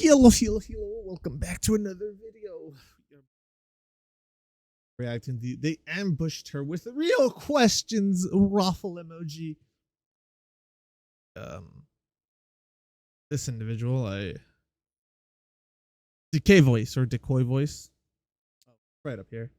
Hello. Welcome back to another video. Reacting to they ambushed her with real questions. Raffle emoji. This individual, Decoy Voice. Oh, right up here.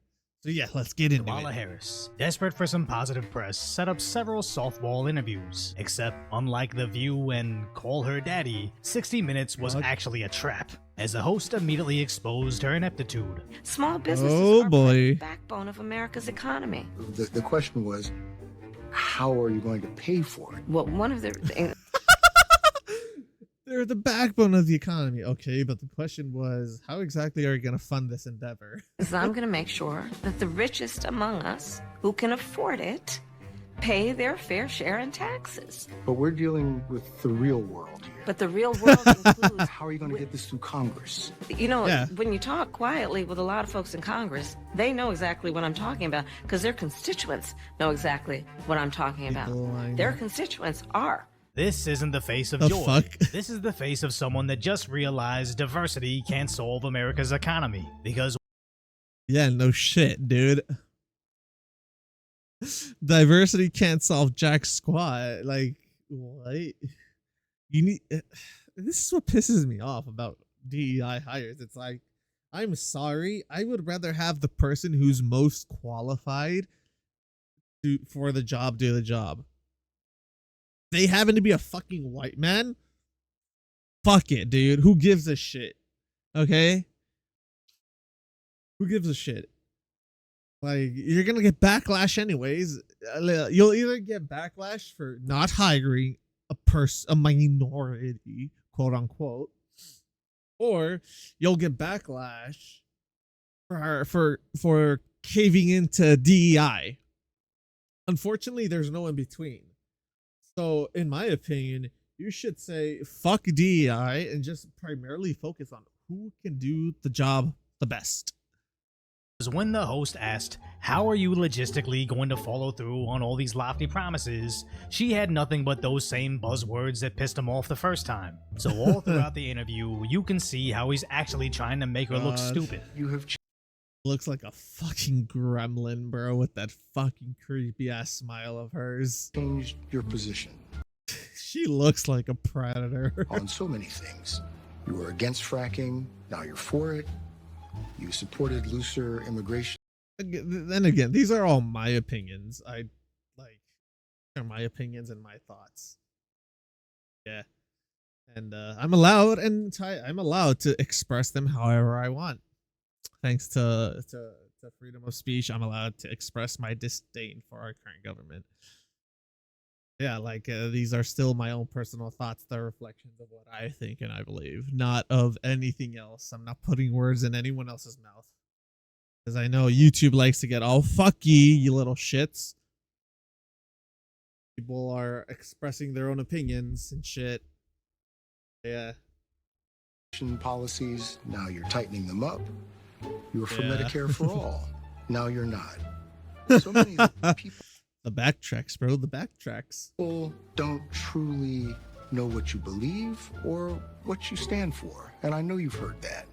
So yeah, let's get into Kamala it. Harris, desperate for some positive press, set up several softball interviews. Except, unlike The View and Call Her Daddy, 60 Minutes was actually a trap, as the host immediately exposed her ineptitude. Small businesses are boy. the backbone of America's economy. The question was, how are you going to pay for it? Well, one of the They're the backbone of the economy. Okay, but the question was, how exactly are you going to fund this endeavor? is I'm going to make sure that the richest among us who can afford it pay their fair share in taxes. But we're dealing with the real world here. But the real world includes, How are you going to get this through Congress? you know, Yeah. when you talk quietly with a lot of folks in Congress, they know exactly what I'm talking about because their constituents know exactly what I'm talking about. Their constituents are. This isn't the face of The joy. fuck? This is the face of someone that just realized diversity can't solve America's economy. Because Yeah, no shit, dude. Diversity can't solve jack squat. Like, what? You need. This is what pisses me off about DEI hires. It's like, I'm sorry. I would rather have the person who's most qualified for the job do the job. They happen to be a fucking white man. Fuck it, dude. Who gives a shit? Okay? Who gives a shit? Like, you're gonna get backlash anyways. You'll either get backlash for not hiring a minority, quote unquote, or you'll get backlash for caving into DEI. Unfortunately, there's no in between. So, in my opinion, you should say fuck DEI and just primarily focus on who can do the job the best. when the host asked, how are you logistically going to follow through on all these lofty promises, she had nothing but those same buzzwords that pissed him off the first time. So all throughout the interview, you can see how he's actually trying to make her look stupid. You have Looks like a fucking gremlin, bro, with that fucking creepy ass smile of hers. changed your position She looks like a predator. on so many things. You were against fracking, now you're for it. You supported looser immigration. Then again, these are all my opinions. They're my opinions and my thoughts. Yeah, and I'm allowed to express them however I want. Thanks to freedom of speech, I'm allowed to express my disdain for our current government. Yeah, these are still my own personal thoughts. They're reflections of what I think and I believe, not of anything else. I'm not putting words in anyone else's mouth. Because I know YouTube likes to get all fucky, you little shits. People are expressing their own opinions and shit. Yeah. Policies, now you're tightening them up. You were for Yeah. Medicare for all, now you're not. So many people The backtracks, bro. The backtracks. don't truly know what you believe or what you stand for. And I know you've heard that.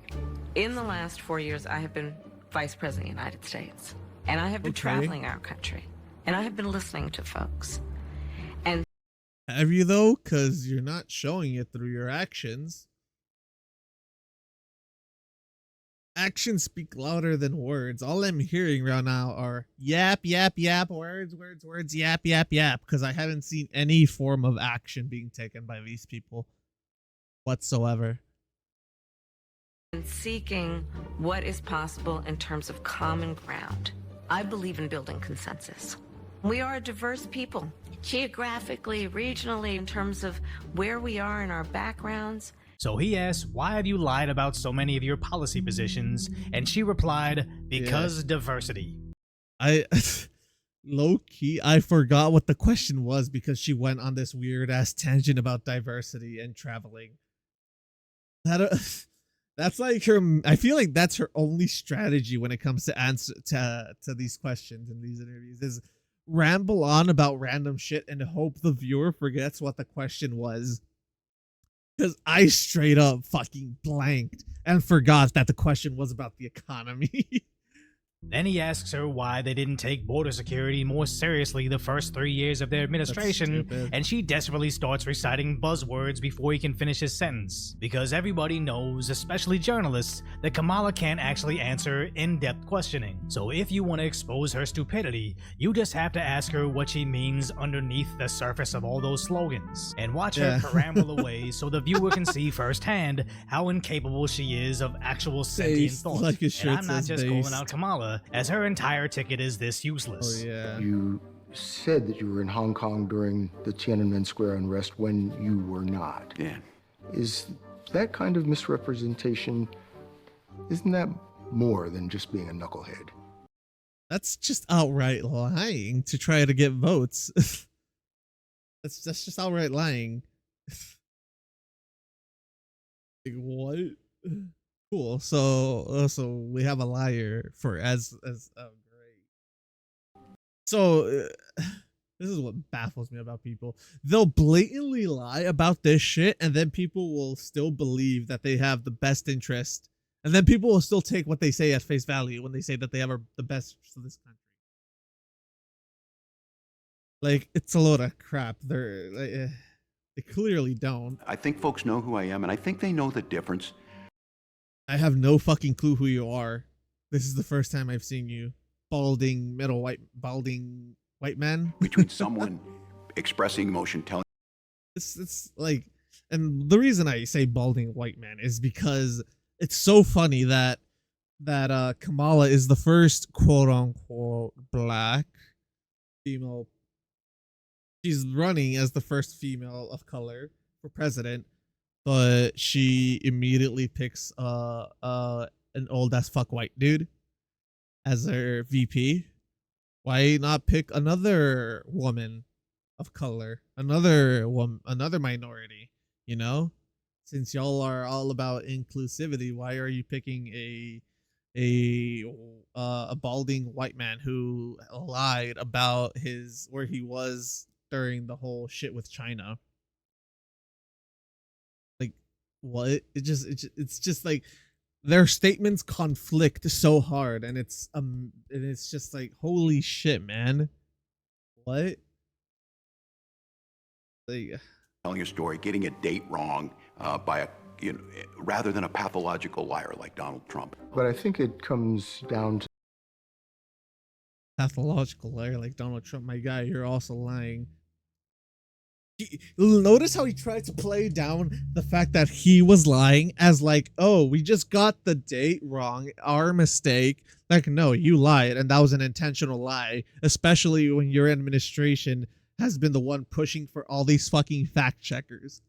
In the last 4 years, I have been Vice President of the United States. And I have been traveling our country. And I have been listening to folks. And Have you, though? Because you're not showing it through your actions. Actions speak louder than words. All I'm hearing right now are yap, words, yap, because I haven't seen any form of action being taken by these people whatsoever. and seeking what is possible in terms of common ground. I believe in building consensus. We are a diverse people, geographically, regionally, in terms of where we are in our backgrounds. So he asked, why have you lied about so many of your policy positions? And she replied, because diversity. Low-key, I forgot what the question was because she went on this weird-ass tangent about diversity and traveling. That's like her. I feel like that's her only strategy when it comes to answer to these questions in these interviews is ramble on about random shit and hope the viewer forgets what the question was. Because I straight up fucking blanked and forgot that the question was about the economy. Then he asks her why they didn't take border security more seriously the first 3 years of their administration, and she desperately starts reciting buzzwords before he can finish his sentence. Because everybody knows, especially journalists, that Kamala can't actually answer in-depth questioning. So if you want to expose her stupidity, you just have to ask her what she means underneath the surface of all those slogans, and watch her peramble away so the viewer can see firsthand how incapable she is of actual sentient thought. Like and I'm not just calling out Kamala, as her entire ticket is this useless. Oh, yeah. You said that you were in Hong Kong during the Tiananmen Square unrest when you were not. Yeah. Is that kind of misrepresentation, isn't that more than just being a knucklehead? That's just outright lying to try to get votes. that's just outright lying. Like, what? Cool. So we have a liar for as oh great. So this is what baffles me about people. They'll blatantly lie about this shit, and then people will still believe that they have the best interest, and then people will still take what they say at face value when they say that they have the best for this country. Like, it's a load of crap. They clearly don't. I think folks know who I am, and I think they know the difference. I have no fucking clue who you are. This is the first time I've seen you. Balding white man. Between someone expressing emotion, telling. It's like, and the reason I say balding white man is because it's so funny that Kamala is the first quote unquote black female. She's running as the first female of color for president, but she immediately picks an old as fuck white dude as her VP. Why not pick another woman of color, another minority? You know, since y'all are all about inclusivity, why are you picking a balding white man who lied about where he was during the whole shit with China? Like, what? It's just like their statements conflict so hard, and it's just like, holy shit, man. What? Like, telling a story, getting a date wrong by rather than a pathological liar like Donald Trump. But I think it comes down to pathological liar like Donald Trump. My guy, you're also lying. Notice how he tried to play down the fact that he was lying as like, oh, we just got the date wrong, our mistake. Like, no, you lied, and that was an intentional lie, especially when your administration has been the one pushing for all these fucking fact checkers.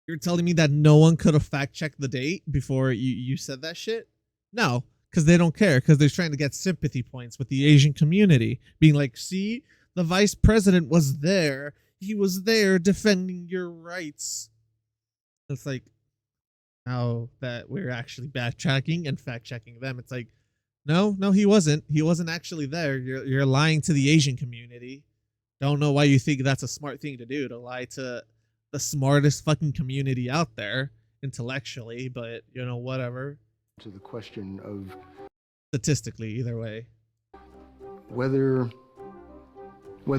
You're telling me that no one could have fact checked the date before you said that shit? No, because they don't care, because they're trying to get sympathy points with the Asian community, being like, see, the vice president was there. He was there defending your rights. It's like, now that we're actually backtracking and fact checking them, it's like, no, he wasn't. He wasn't actually there. You're lying to the Asian community. Don't know why you think that's a smart thing to do, to lie to the smartest fucking community out there intellectually, but you know, whatever. To the question of statistically, either way, whether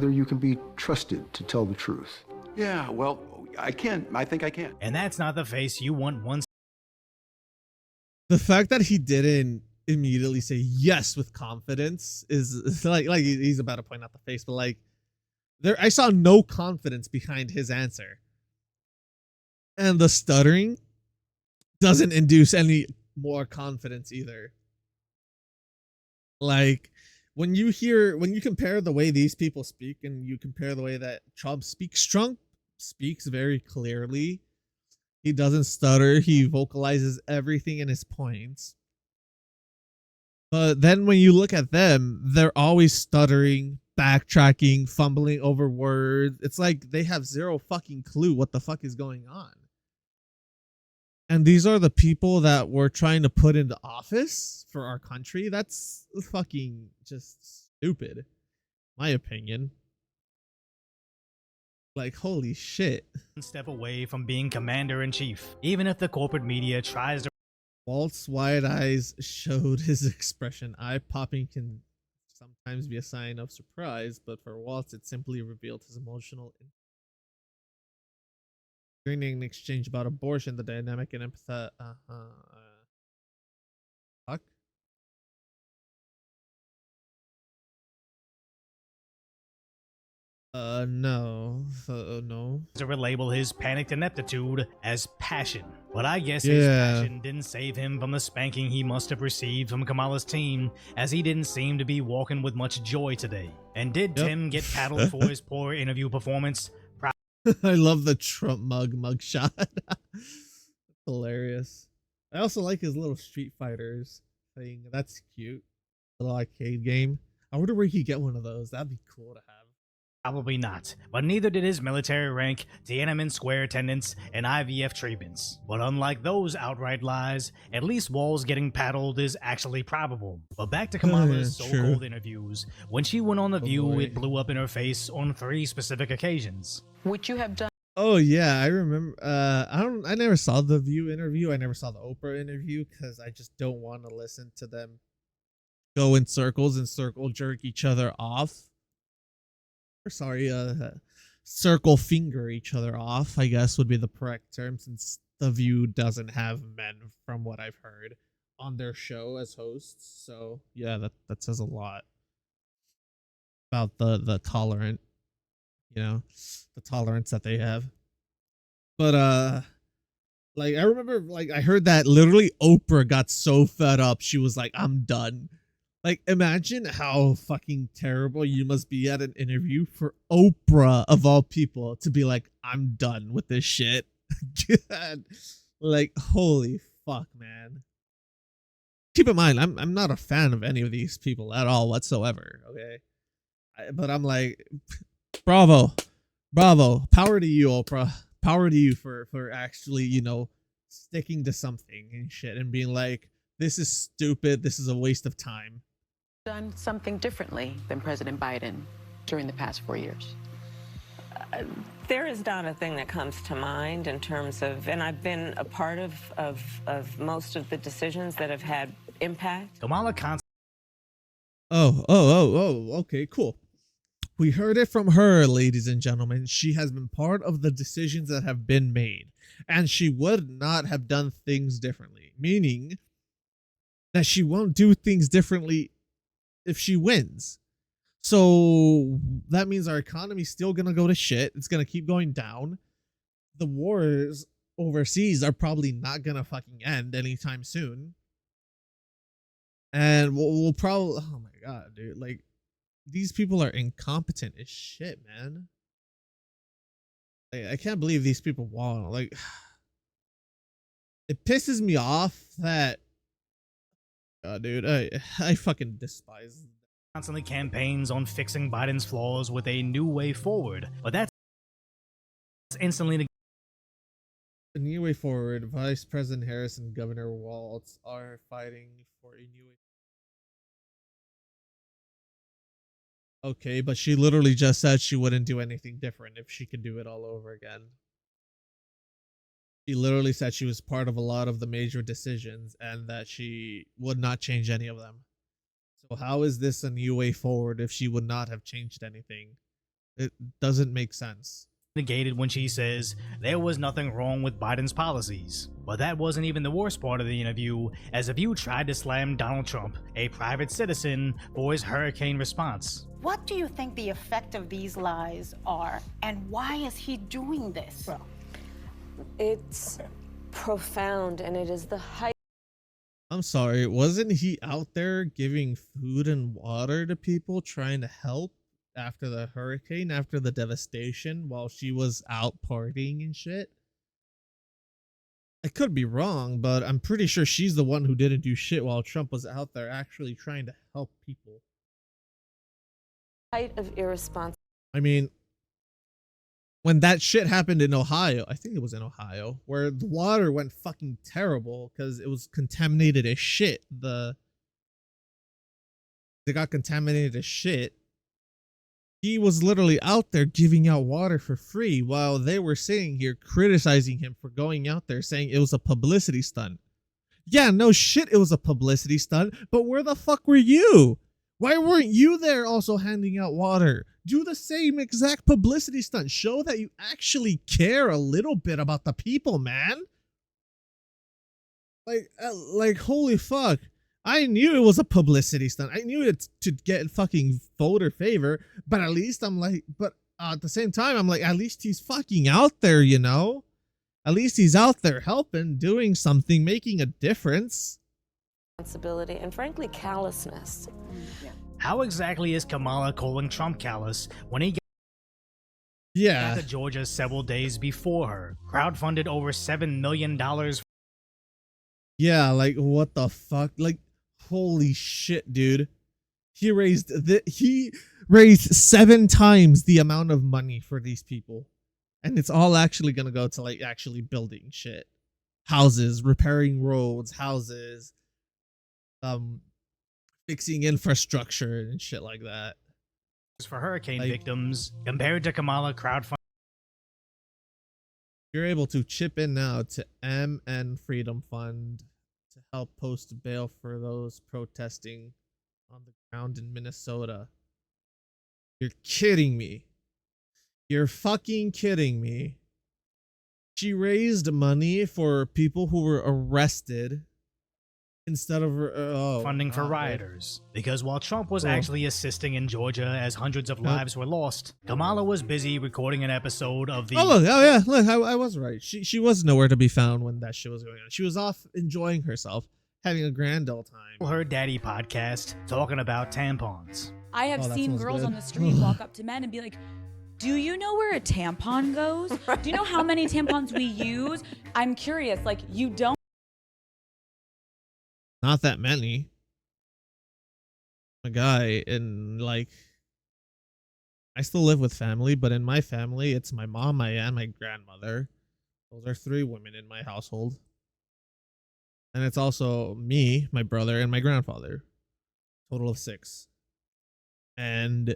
you can be trusted to tell the truth. Yeah, well, I can. I think I can. And that's not the face you want once. The fact that he didn't immediately say yes with confidence is like he's about to point out the face, but like I saw no confidence behind his answer. And the stuttering doesn't induce any more confidence either. Like, when you compare the way these people speak and you compare the way that Trump speaks very clearly. He doesn't stutter. He vocalizes everything in his points. But then when you look at them, they're always stuttering, backtracking, fumbling over words. It's like they have zero fucking clue what the fuck is going on. And these are the people that we're trying to put into office for our country. That's fucking just stupid, my opinion. Like, holy shit. step away from being commander-in-chief, even if the corporate media tries to Walt's wide eyes showed his expression. Eye popping can sometimes be a sign of surprise, but for Waltz, it simply revealed his emotional. During an exchange about abortion, the dynamic and empathetic. Fuck. No. No. to label his panicked ineptitude as passion. But I guess his Yeah. passion didn't save him from the spanking he must have received from Kamala's team, as he didn't seem to be walking with much joy today. And did Yep. Tim get paddled for his poor interview performance? I love the Trump mugshot. Hilarious. I also like his little Street Fighters thing. That's cute. Little arcade game. I wonder where he could get one of those. That'd be cool to have. Probably not, but neither did his military rank, Tiananmen Square attendance, and IVF treatments. But unlike those outright lies, at least Wall's getting paddled is actually probable. But back to Kamala's True. so-called interviews. When she went on The View, boy. it blew up in her face on 3 specific occasions. Would you have done Oh yeah, I remember. I never saw the View interview. I never saw the Oprah interview because I just don't want to listen to them go in circles and circle jerk each other off. Or sorry, circle finger each other off, I guess would be the correct term, since the View doesn't have men, from what I've heard, on their show as hosts. So yeah, that says a lot about the tolerant, the tolerance that they have. But like I remember, like I heard that literally Oprah got so fed up, she was like, "I'm done." Like, imagine how fucking terrible you must be at an interview for Oprah, of all people, to be like, "I'm done with this shit." God. Like, holy fuck, man. Keep in mind, I'm not a fan of any of these people at all whatsoever. Okay, but I'm like, bravo, power to you, Oprah. Power to you for actually, sticking to something and shit and being like, this is stupid. This is a waste of time. done something differently than President Biden during the past 4 years? There is not a thing that comes to mind in terms of, and I've been a part of most of the decisions that have had impact. Kamala Okay, cool. We heard it from her, ladies and gentlemen. She has been part of the decisions that have been made, and she would not have done things differently, meaning that she won't do things differently if she wins. So that means our economy's still gonna go to shit. It's gonna keep going down. The wars overseas are probably not gonna fucking end anytime soon. And we'll probably, oh my god, dude, like, these people are incompetent as shit, man. Like, I can't believe these people won. Like, it pisses me off that, dude, I fucking despise. constantly campaigns on fixing Biden's flaws with a new way forward, but that's instantly A new way forward. Vice President Harris and Governor Waltz are fighting for a new way. Okay, but she literally just said she wouldn't do anything different if she could do it all over again. She literally said she was part of a lot of the major decisions and that she would not change any of them. So how is this a new way forward if she would not have changed anything? It doesn't make sense. negated when she says there was nothing wrong with Biden's policies. But that wasn't even the worst part of the interview, as The View tried to slam Donald Trump, a private citizen, for his hurricane response. What do you think the effect of these lies are, and why is he doing this? Well, It's profound, and it is the height. I'm sorry, wasn't he out there giving food and water to people trying to help after the hurricane, after the devastation, while she was out partying and shit? I could be wrong, but I'm pretty sure she's the one who didn't do shit while Trump was out there actually trying to help people. Height of irresponsibility. I mean, when that shit happened in Ohio, I think it was in Ohio, where the water went fucking terrible because it was contaminated as shit. They got contaminated as shit. He was literally out there giving out water for free while they were sitting here criticizing him for going out there saying it was a publicity stunt. Yeah, no shit, it was a publicity stunt, but where the fuck were you? Why weren't you there also handing out water? Do the same exact publicity stunt. Show that you actually care a little bit about the people, man. Like holy fuck. I knew it was a publicity stunt. I knew it to get fucking voter favor, but at least I'm like, but at the same time, I'm like, at least he's fucking out there, you know? At least he's out there helping, doing something, making a difference. Responsibility and frankly, callousness. How exactly is Kamala calling Trump callous when he Yeah. got to Georgia several days before her, crowdfunded over $7 million? Yeah, like what the fuck? Like holy shit, dude. He raised 7 times the amount of money for these people. And it's all actually going to go to like actually building shit. Houses, repairing roads, houses, fixing infrastructure and shit like that. For hurricane victims, compared to Kamala crowdfunding. You're able to chip in now to MN Freedom Fund to help post bail for those protesting on the ground in Minnesota. You're kidding me. You're fucking kidding me. She raised money for people who were arrested instead of funding for rioters. Because while Trump was actually assisting in Georgia as hundreds of lives were lost, Kamala was busy recording an episode of the... Oh yeah, look, I was right. She was nowhere to be found when that shit was going on. She was off enjoying herself, having a grand old time. Her daddy podcast talking about tampons. I have seen girls on the street walk up to men and be like, do you know where a tampon goes? Do you know how many tampons we use? I'm curious, like, you don't. Not that many. A guy in like, I still live with family, but in my family, it's my mom, my aunt, my grandmother. Those are 3 women in my household. And it's also me, my brother, and my grandfather. Total of 6. And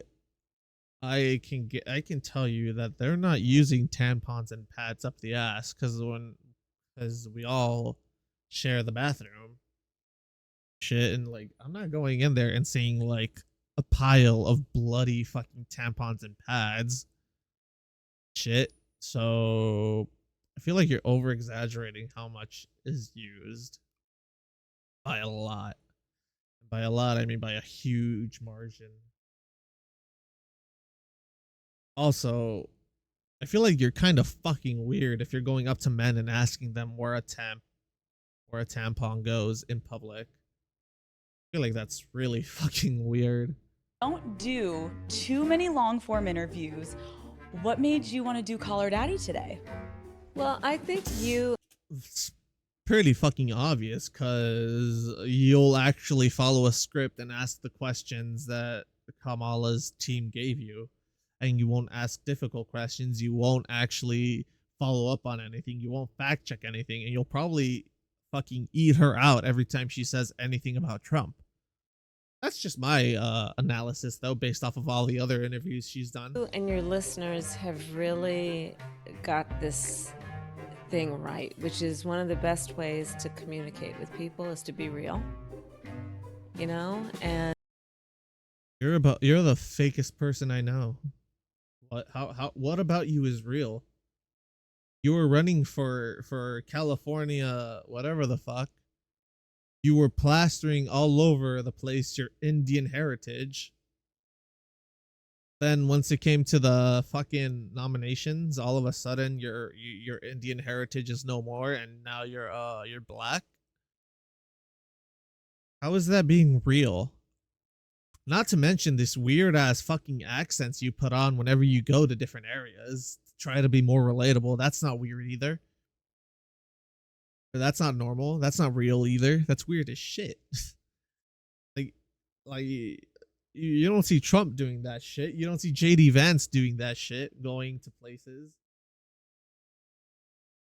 I can tell you that they're not using tampons and pads up the ass because we all share the bathroom. Shit, and like I'm not going in there and seeing like a pile of bloody fucking tampons and pads. Shit. So I feel like you're over exaggerating how much is used by a lot. By a lot, I mean by a huge margin. Also, I feel like you're kind of fucking weird if you're going up to men and asking them where a tampon goes in public. I feel like that's really fucking weird. Don't do too many long form interviews. What made you want to do Call Her Daddy today? Well, I think it's pretty fucking obvious because you'll actually follow a script and ask the questions that Kamala's team gave you, and you won't ask difficult questions. You won't actually follow up on anything. You won't fact check anything, and you'll probably fucking eat her out every time she says anything about Trump. That's just my analysis, though, based off of all the other interviews she's done. and your listeners have really got this thing right, which is one of the best ways to communicate with people is to be real, you know? And you're the fakest person I know. What about you is real? You were running for California, whatever the fuck. You were plastering all over the place your Indian heritage. Then once it came to the fucking nominations, all of a sudden your Indian heritage is no more, and now you're black. How is that being real? Not to mention this weird ass fucking accents you put on whenever you go to different areas to try to be more relatable. That's not weird either. But that's not normal. That's not real either. That's weird as shit. like you don't see Trump doing that shit. You don't see JD Vance doing that shit, going to places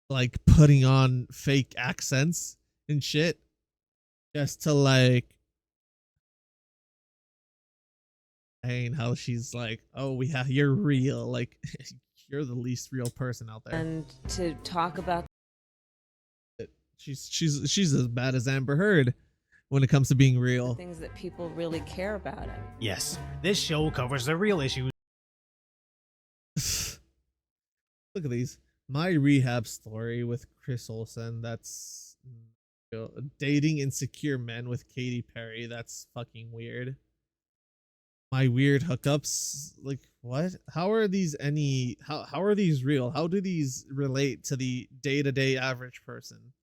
like putting on fake accents and shit just to like saying how she's like, oh, you're real, like you're the least real person out there. And to talk about She's as bad as Amber Heard when it comes to being real. things that people really care about. Yes, this show covers the real issues. Look at these. My rehab story with Chris Olsen. That's dating insecure men with Katy Perry. That's fucking weird. My weird hookups. Like what? How are these how are these real? How do these relate to the day-to-day average person?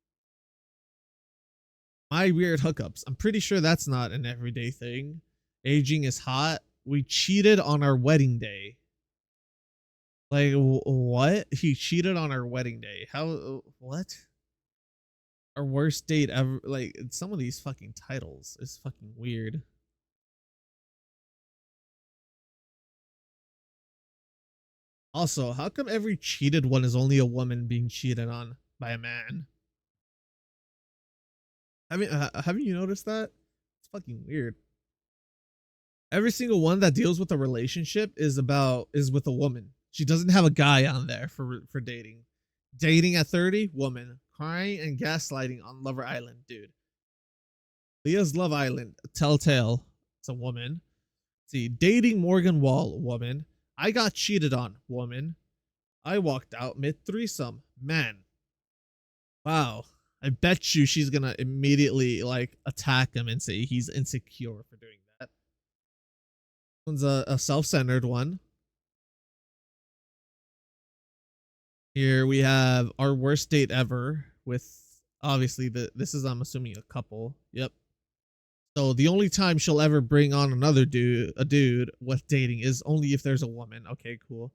My weird hookups. I'm pretty sure that's not an everyday thing. Aging is hot. We cheated on our wedding day. Like what? He cheated on our wedding day. How? What? Our worst date ever. Like some of these fucking titles is fucking weird. Also, how come every cheated one is only a woman being cheated on by a man? Haven't you noticed that? It's fucking weird. Every single one that deals with a relationship is with a woman. She doesn't have a guy on there for dating. Dating at 30, woman. Crying and gaslighting on Lover Island, dude. Leah's Love Island, Telltale, it's a woman. See, dating Morgan Wall, woman. I got cheated on, woman. I walked out mid threesome, man. Wow. I bet you she's gonna immediately like attack him and say he's insecure for doing that. This one's a self-centered one. Here we have our worst date ever with obviously this is, I'm assuming, a couple. Yep. So the only time she'll ever bring on a dude with dating is only if there's a woman. Okay, cool.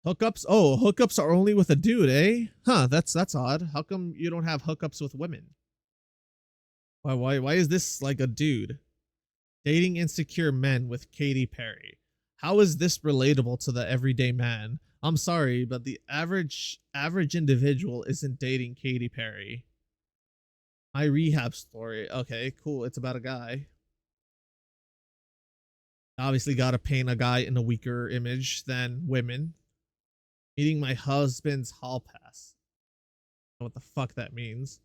Hookups? Oh, hookups are only with a dude, eh? Huh, that's odd. How come you don't have hookups with women? Why is this like a dude? Dating insecure men with Katy Perry. How is this relatable to the everyday man? I'm sorry, but the average individual isn't dating Katy Perry. My rehab story. Okay, cool. It's about a guy. Obviously gotta paint a guy in a weaker image than women. Meeting my husband's hall pass. I don't know what the fuck that means.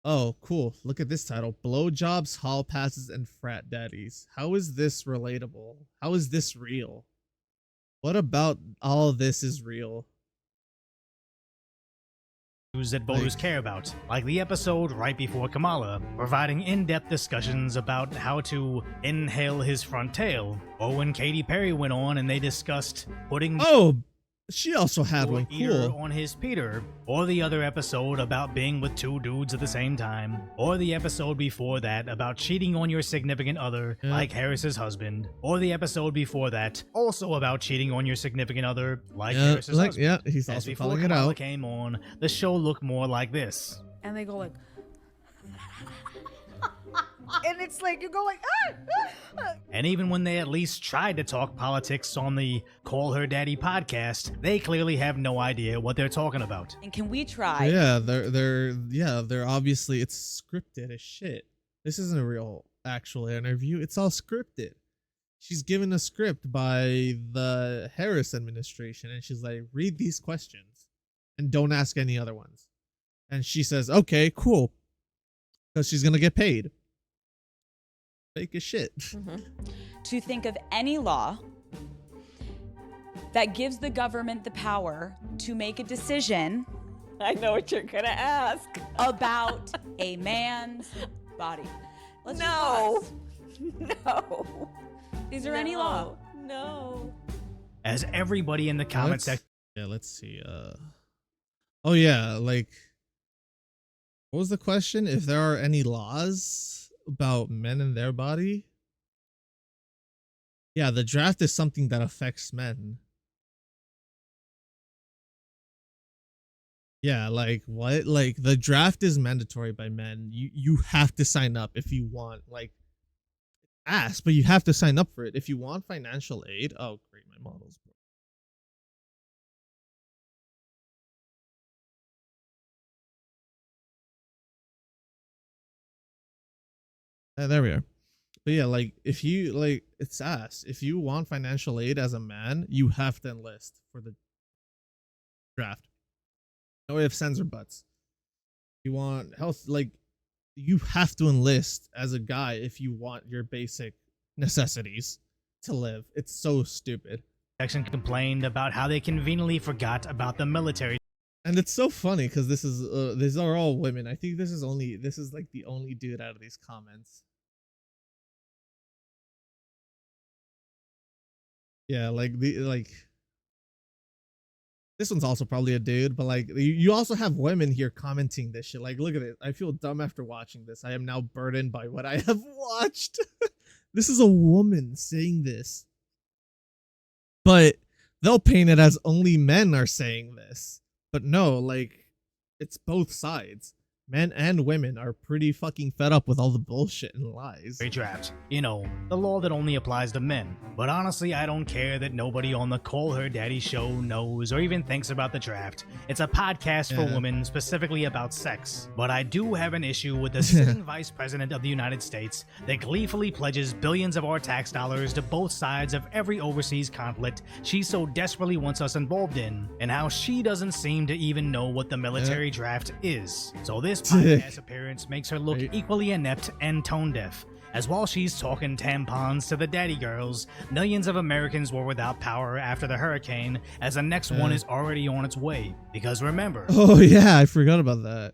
Oh, cool. Look at this title. Blowjobs, hall passes, and frat daddies. How is this relatable? How is this real? What about all this is real? That voters care about, like the episode right before Kamala, providing in-depth discussions about how to inhale his front tail, or when Katy Perry went on and they discussed putting she also had one. Cool. On his Peter, or the other episode about being with two dudes at the same time, or the episode before that about cheating on your significant other, like Harris's husband, or the episode before that also about cheating on your significant other, like Harris's husband. Yeah, he's also calling it out. Came on, the show looked more like this. And they go like, and it's like, you go like, And even when they at least tried to talk politics on the Call Her Daddy podcast, they clearly have no idea what they're talking about. and can we try? Yeah, they're obviously, it's scripted as shit. This isn't a real actual interview. It's all scripted. She's given a script by the Harris administration, and she's like, read these questions and don't ask any other ones. And she says, okay, cool, because she's gonna get paid. Fake as shit. To think of any law that gives the government the power to make a decision. I know what you're gonna ask. About a man's body. No. Is there any law? No. As everybody in the comment section. Yeah, let's see. Oh yeah, like, what was the question? If there are any laws about men and their body? Yeah, the draft is something that affects men. Yeah, like what? Like the draft is mandatory by men. You have to sign up if you want, like, ask, but you have to sign up for it. If you want financial aid, oh great, my model's broke. There we are. But yeah, like if you like, it's ass. If you want financial aid as a man, you have to enlist for the draft. No ifs, ands, or buts. You want health, like you have to enlist as a guy if you want your basic necessities to live. It's so stupid. Section complained about how they conveniently forgot about the military. And it's so funny because these are all women. I think this is like the only dude out of these comments. Yeah, like this one's also probably a dude, but like you also have women here commenting this shit. Like, look at it. I feel dumb after watching this. I am now burdened by what I have watched. This is a woman saying this. But they'll paint it as only men are saying this. But no, like, it's both sides. Men and women are pretty fucking fed up with all the bullshit and lies. Draft. You know, the law that only applies to men. But honestly, I don't care that nobody on the Call Her Daddy show knows or even thinks about the draft. It's a podcast for women, specifically about sex. But I do have an issue with the sitting vice president of the United States that gleefully pledges billions of our tax dollars to both sides of every overseas conflict she so desperately wants us involved in, and how she doesn't seem to even know what the military draft is. So this podcast appearance makes her look equally inept and tone deaf, as while she's talking tampons to the daddy girls, millions of Americans were without power after the hurricane, as the next one is already on its way. Because remember... Oh yeah, I forgot about that.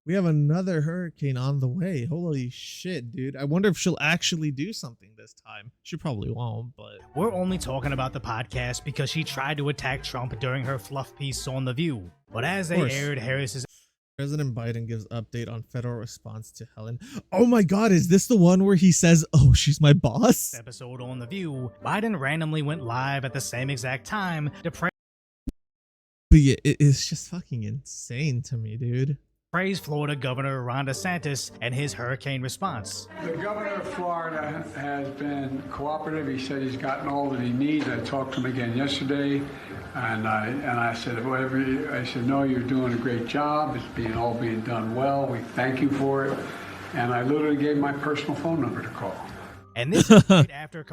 We have another hurricane on the way. Holy shit, dude. I wonder if she'll actually do something this time. She probably won't, but... We're only talking about the podcast because she tried to attack Trump during her fluff piece on The View. But as they aired Harris's... President Biden gives update on federal response to Helen. Oh my god, is this the one where he says, oh, she's my boss? Episode on The View, Biden randomly went live at the same exact time to But yeah, it's just fucking insane to me, dude. Praise Florida Governor Ron DeSantis and his hurricane response. The governor of Florida has been cooperative. He said he's gotten all that he needs. I talked to him again yesterday, and I said, I said, no, you're doing a great job. It's all being done well. We thank you for it. And I literally gave my personal phone number to call. And this is right after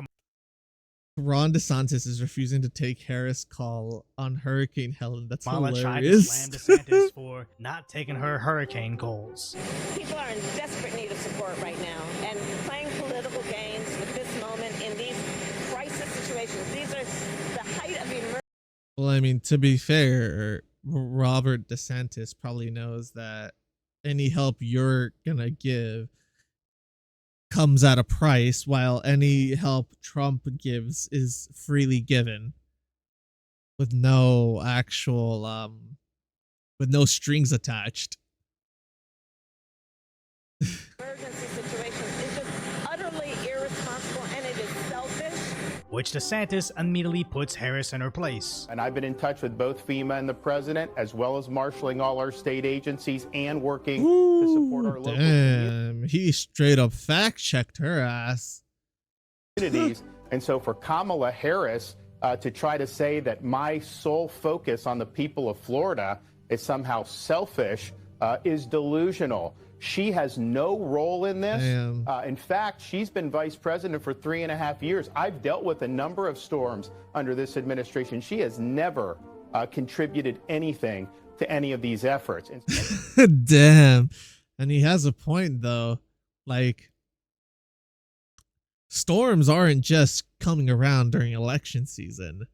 Ron DeSantis is refusing to take Harris' call on Hurricane Helen. That's Kamala hilarious. Tried to slam DeSantis for not taking her hurricane calls. People are in desperate need of support right now, and playing political games with this moment in these crisis situations, these are the height of emergency. Well, I mean, to be fair, Robert DeSantis probably knows that any help you're gonna give comes at a price, while any help Trump gives is freely given with no actual with no strings attached. Emergency situations is just utterly irresponsible, and it is selfish. Which DeSantis immediately puts Harris in her place. And I've been in touch with both FEMA and the president, as well as marshaling all our state agencies and working to support our local communities. He straight up fact checked her ass. And so for Kamala Harris to try to say that my sole focus on the people of Florida is somehow selfish is delusional. She has no role in this. In fact, she's been vice president for 3.5 years. I've dealt with a number of storms under this administration. She has never contributed anything to any of these efforts. Damn. And he has a point, though. Like, storms aren't just coming around during election season.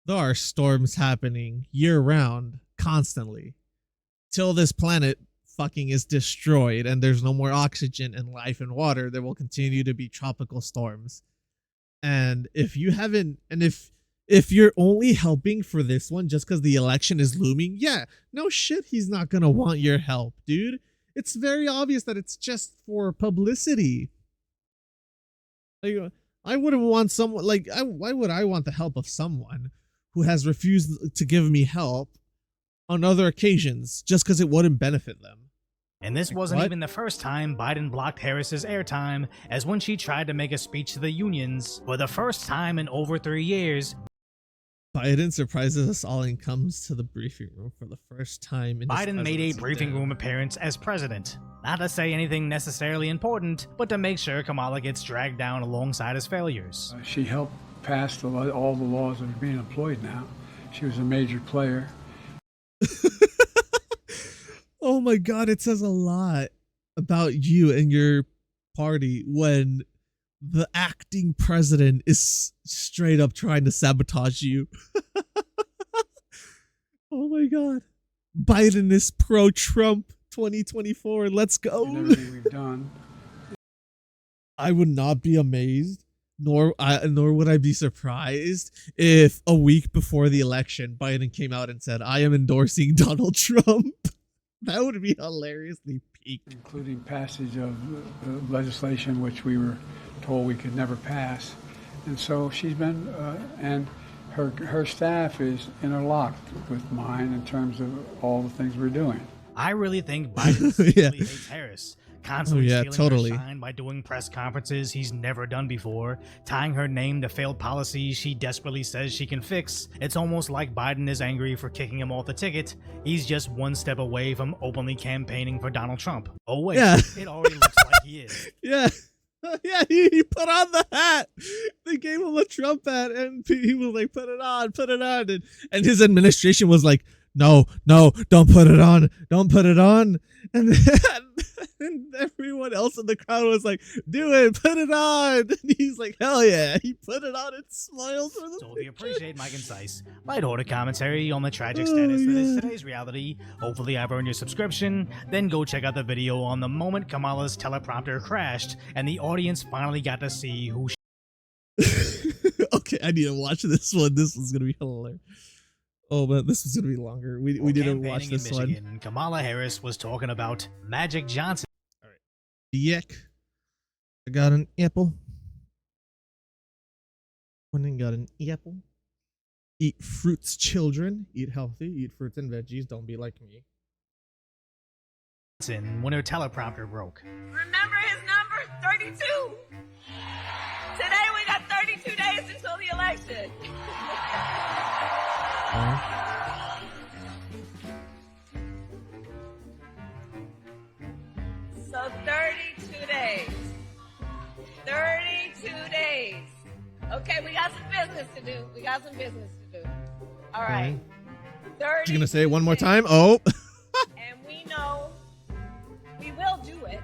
There are storms happening year-round, constantly, till this planet fucking is destroyed and there's no more oxygen and life and water. There will continue to be tropical storms. And if you haven't, and if you're only helping for this one just because the election is looming, yeah, no shit, he's not gonna want your help, dude. It's very obvious that it's just for publicity. Like, I wouldn't want someone like, why would I want the help of someone who has refused to give me help on other occasions just because it wouldn't benefit them? And this wasn't even the first time Biden blocked Harris's airtime, as when she tried to make a speech to the unions. For the first time in over 3 years, Biden surprises us all and comes to the briefing room for the first time in Biden made a briefing room appearance as president. Not to say anything necessarily important, but to make sure Kamala gets dragged down alongside his failures. She helped pass all the laws that are being employed now. She was a major player. Oh my God, it says a lot about you and your party when the acting president is straight up trying to sabotage you. Oh my God. Biden is pro-Trump 2024. Let's go. And everything we've done. I would not be amazed, nor would I be surprised if a week before the election, Biden came out and said, "I am endorsing Donald Trump." That would be hilariously peak. Including passage of legislation which we were told we could never pass. And so she's been, and her staff is interlocked with mine in terms of all the things we're doing. I really think Biden secretly hates Harris. Constantly stealing totally. her shine by doing press conferences he's never done before, tying her name to failed policies she desperately says she can fix. It's almost like Biden is angry for kicking him off the ticket. He's just one step away from openly campaigning for Donald Trump. Oh wait, it already looks like he is. Yeah. Yeah, he put on the hat. They gave him a Trump hat, and he was like, put it on. And his administration was like, no, don't put it on. Don't put it on. And everyone else in the crowd was like, do it, put it on. And he's like, hell yeah. He put it on and smiled for the So if you appreciate my concise, lighthearted commentary on the tragic status that is today's reality, hopefully I've earned your subscription, then go check out the video on the moment Kamala's teleprompter crashed and the audience finally got to see who Okay, I need to watch this one. This one's going to be hilarious. Oh, but this was going to be longer. We didn't watch this in Michigan, one. Kamala Harris was talking about Magic Johnson. All right. Yuck. I got an apple. One got an apple. Eat fruits, children. Eat healthy. Eat fruits and veggies. Don't be like me. When her teleprompter broke. Remember his number, 32. Today we got 32 days until the election. So 32 days. 32 days. Okay, we got some business to do. All right. She's going to say it one more time. Oh. And we know we will do it.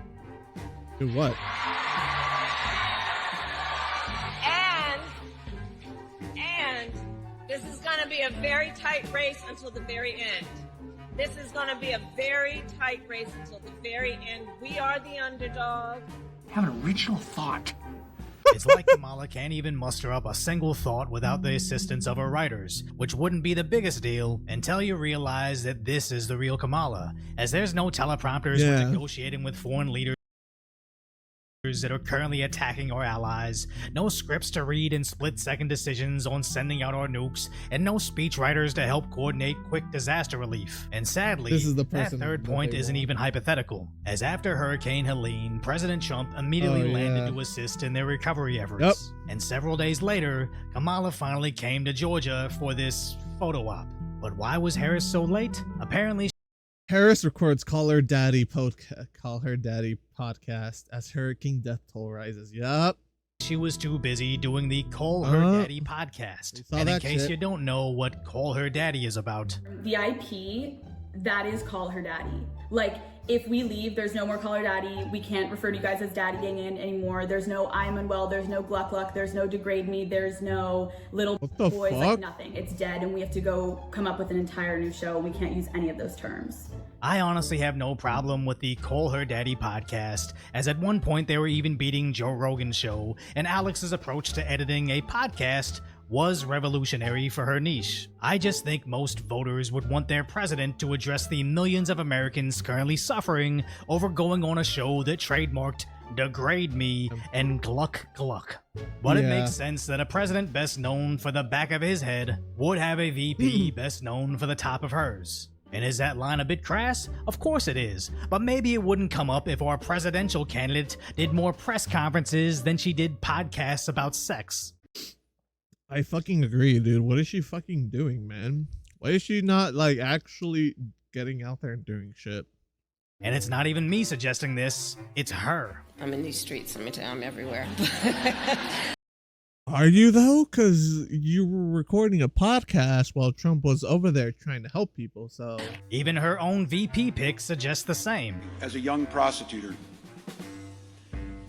Do what? And this is going to be a very tight race until the very end. This is going to be a very tight race until the very end. We are the underdog. Have an original thought. It's like Kamala can't even muster up a single thought without the assistance of her writers, which wouldn't be the biggest deal until you realize that this is the real Kamala, as there's no teleprompters when negotiating with foreign leaders that are currently attacking our allies, no scripts to read and split-second decisions on sending out our nukes, and no speechwriters to help coordinate quick disaster relief. And sadly, that third point isn't even hypothetical, as after Hurricane Helene, President Trump immediately landed to assist in their recovery efforts. And several days later, Kamala finally came to Georgia for this photo op. But why was Harris so late? Apparently, Harris records Call Her Daddy podcast as Hurricane death toll rises. Yup. She was too busy doing the Call Her Daddy podcast. And in case you don't know what Call Her Daddy is about. The IP, that is Call Her Daddy. Like, if we leave, there's no more Call Her Daddy. We can't refer to you guys as Daddy Gang anymore. There's no I'm unwell. There's no Gluck Gluck. There's no Degrade Me. There's no Little Boys. Like, nothing. It's dead, and we have to go come up with an entire new show. We can't use any of those terms. I honestly have no problem with the Call Her Daddy podcast, as at one point they were even beating Joe Rogan's show, and Alex's approach to editing a podcast was revolutionary for her niche. I just think most voters would want their president to address the millions of Americans currently suffering over going on a show that trademarked Degrade Me and Gluck Gluck. But it makes sense that a president best known for the back of his head would have a VP best known for the top of hers. And is that line a bit crass? Of course it is, but maybe it wouldn't come up if our presidential candidate did more press conferences than she did podcasts about sex. I fucking agree, dude. What is she fucking doing, man? Why is she not, like, actually getting out there and doing shit? And it's not even me suggesting this, it's her. I'm in these streets, let me tell you, I'm everywhere. Are you though? Because you were recording a podcast while Trump was over there trying to help people, so. Even her own VP pick suggests the same. As a young prosecutor,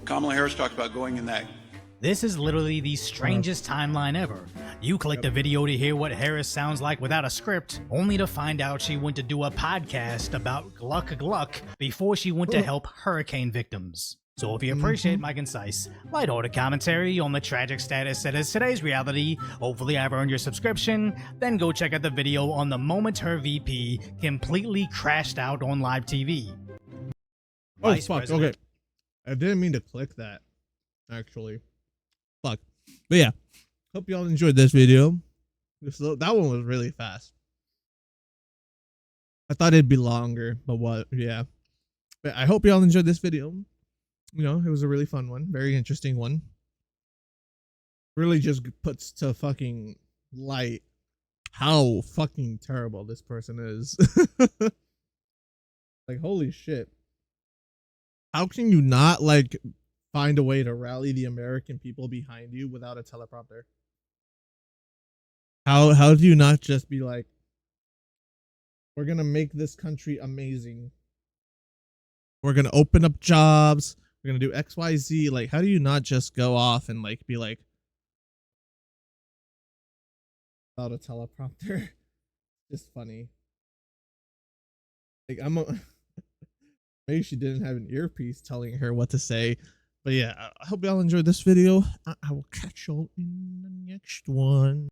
Kamala Harris talked about going in that. This is literally the strangest timeline ever. You click the video to hear what Harris sounds like without a script, only to find out she went to do a podcast about Gluck Gluck before she went to help hurricane victims. So if you appreciate my concise, lighthearted commentary on the tragic status that is today's reality, hopefully I've earned your subscription, then go check out the video on the moment her VP completely crashed out on live TV. Oh, fuck, okay. I didn't mean to click that, actually. Fuck. But yeah, hope y'all enjoyed this video. That one was really fast. I thought it'd be longer, but what? Yeah. But I hope y'all enjoyed this video. You know, it was a really fun one. Very interesting one. Really just puts to fucking light how fucking terrible this person is. Like, holy shit. How can you not, like, find a way to rally the American people behind you without a teleprompter? How do you not just be like, we're gonna make this country amazing. We're gonna open up jobs. We're gonna do XYZ. Like, how do you not just go off and like be like, without a teleprompter? Just funny. Like, maybe she didn't have an earpiece telling her what to say. But yeah, I hope y'all enjoyed this video. I will catch y'all in the next one.